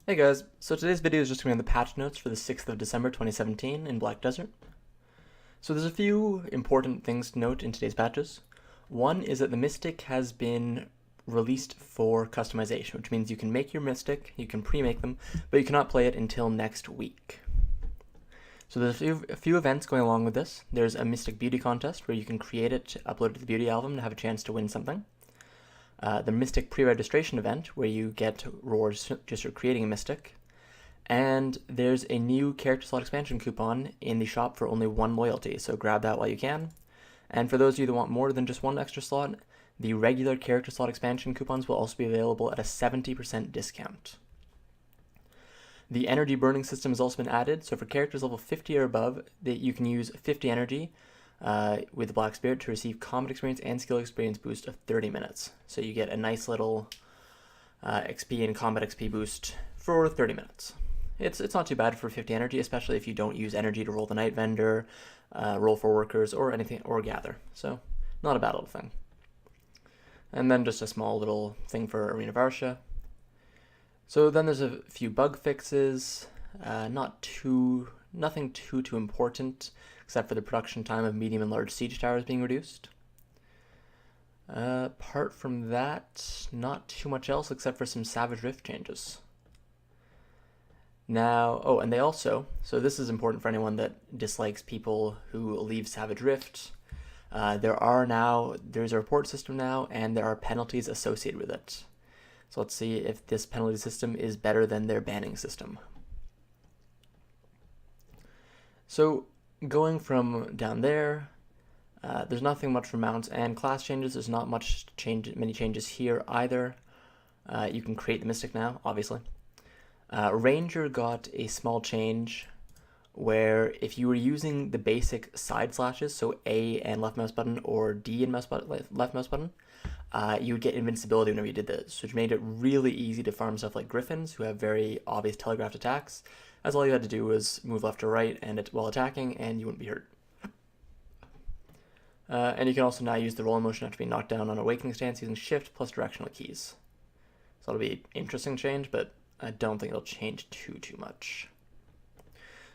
Hey guys, so today's video is just going to be on the patch notes for the 6th of December 2017 in Black Desert. So there's a few important things to note in today's patches. One is that the Mystic has been released for customization, which means you can make your Mystic, you can pre-make them, but you cannot play it until next week. So there's a few events going along with this. There's a Mystic Beauty Contest where you can create it, upload it to the Beauty album to have a chance to win something. The Mystic pre-registration event, where you get rewards just for creating a Mystic. And there's a new character slot expansion coupon in the shop for only one loyalty, so grab that while you can. And for those of you that want more than just one extra slot, the regular character slot expansion coupons will also be available at a 70% discount. The energy burning system has also been added, so for characters level 50 or above, you can use 50 energy with the Black Spirit to receive combat experience and skill experience boost of 30 minutes. So you get a nice little XP and combat XP boost for 30 minutes. It's not too bad for 50 energy, especially if you don't use energy to roll the Night Vendor, roll for workers, or anything, or gather. So not a bad little thing. And then just a small little thing for Arena Varsha. So then there's a few bug fixes, nothing too important, except for the production time of medium and large siege towers being reduced. Apart from that, not too much else except for some Savage Rift changes. Now, and they also, so this is important for anyone that dislikes people who leave Savage Rift. There's a report system now, and there are penalties associated with it. So let's see if this penalty system is better than their banning system. So going from down there, there's nothing much for mounts and class changes. There's not many changes here either. You can create the Mystic now, obviously. Ranger got a small change where if you were using the basic side slashes, so A and left mouse button or D and left mouse button, you would get invincibility whenever you did this, which made it really easy to farm stuff like Griffins, who have very obvious telegraphed attacks, as all you had to do was move left or right while attacking, and you wouldn't be hurt. And you can also now use the rolling motion after being knocked down on Awakening stance using Shift plus directional keys. So that'll be an interesting change, but I don't think it'll change too much.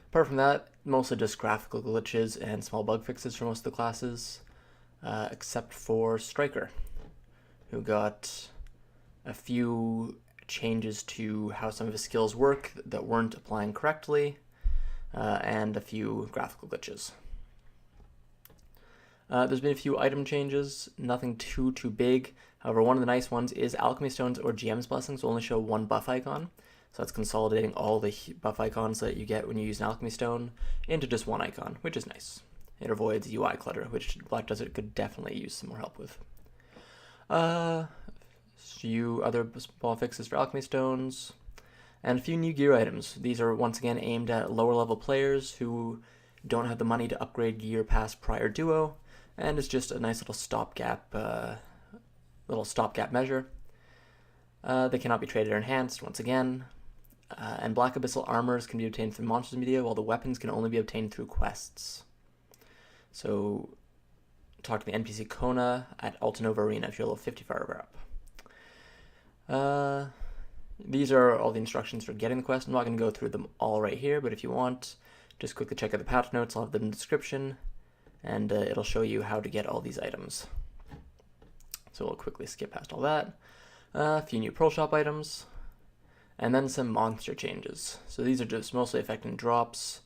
Apart from that, mostly just graphical glitches and small bug fixes for most of the classes, except for Striker, who got a few changes to how some of his skills work that weren't applying correctly, and a few graphical glitches. There's been a few item changes, nothing too big. However, one of the nice ones is Alchemy Stones or GM's Blessings will only show one buff icon. So that's consolidating all the buff icons that you get when you use an Alchemy Stone into just one icon, which is nice. It avoids UI clutter, which Black Desert could definitely use some more help with. A few other small fixes for Alchemy Stones, and a few new gear items. These are once again aimed at lower level players who don't have the money to upgrade gear past prior duo, and it's just a nice little stopgap measure. They cannot be traded or enhanced once again. And Black Abyssal armors can be obtained through Monsters Media, while the weapons can only be obtained through quests. So talk to the NPC Kona at Altanova Arena if you're level 55 or up. These are all the instructions for getting the quest. I'm not going to go through them all right here, but if you want, just quickly check out the patch notes. I'll have them in the description, and it'll show you how to get all these items. So we'll quickly skip past all that. A few new Pearl Shop items, and then some monster changes. So these are just mostly affecting drops.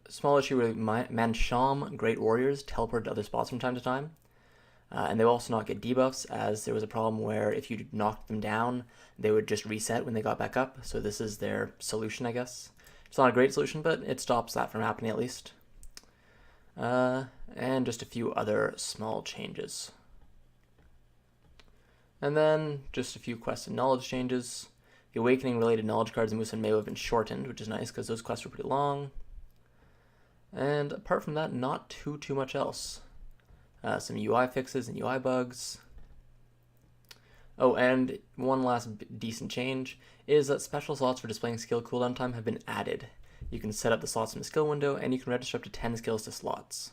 Small issue with Mansham Great Warriors teleport to other spots from time to time. And they will also not get debuffs, as there was a problem where if you knocked them down, they would just reset when they got back up. So this is their solution, I guess. It's not a great solution, but it stops that from happening at least. And just a few other small changes. And then just a few quest and knowledge changes. The Awakening related knowledge cards in Musan Mayo have been shortened, which is nice because those quests were pretty long. And apart from that, not too much else. Some UI fixes and UI bugs. Oh, and one last decent change is that special slots for displaying skill cooldown time have been added. You can set up the slots in the skill window, and you can register up to 10 skills to slots.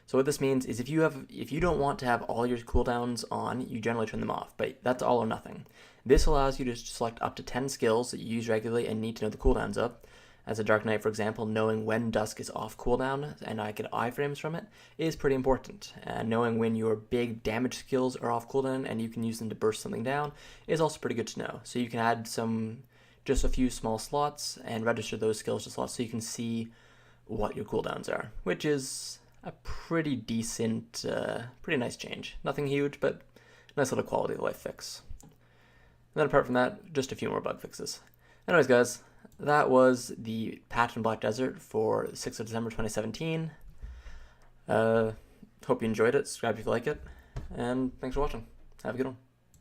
So what this means is if you don't want to have all your cooldowns on, you generally turn them off, but that's all or nothing. This allows you to select up to 10 skills that you use regularly and need to know the cooldowns of. As a Dark Knight, for example, knowing when Dusk is off cooldown and I get iframes from it is pretty important. Knowing when your big damage skills are off cooldown and you can use them to burst something down is also pretty good to know. So you can add just a few small slots and register those skills to slots so you can see what your cooldowns are, which is a pretty decent, pretty nice change. Nothing huge, but nice little quality of life fix. And then apart from that, just a few more bug fixes. Anyways, guys, that was the patch in Black Desert for 6th of December 2017. Hope you enjoyed it. Subscribe if you like it. And thanks for watching. Have a good one.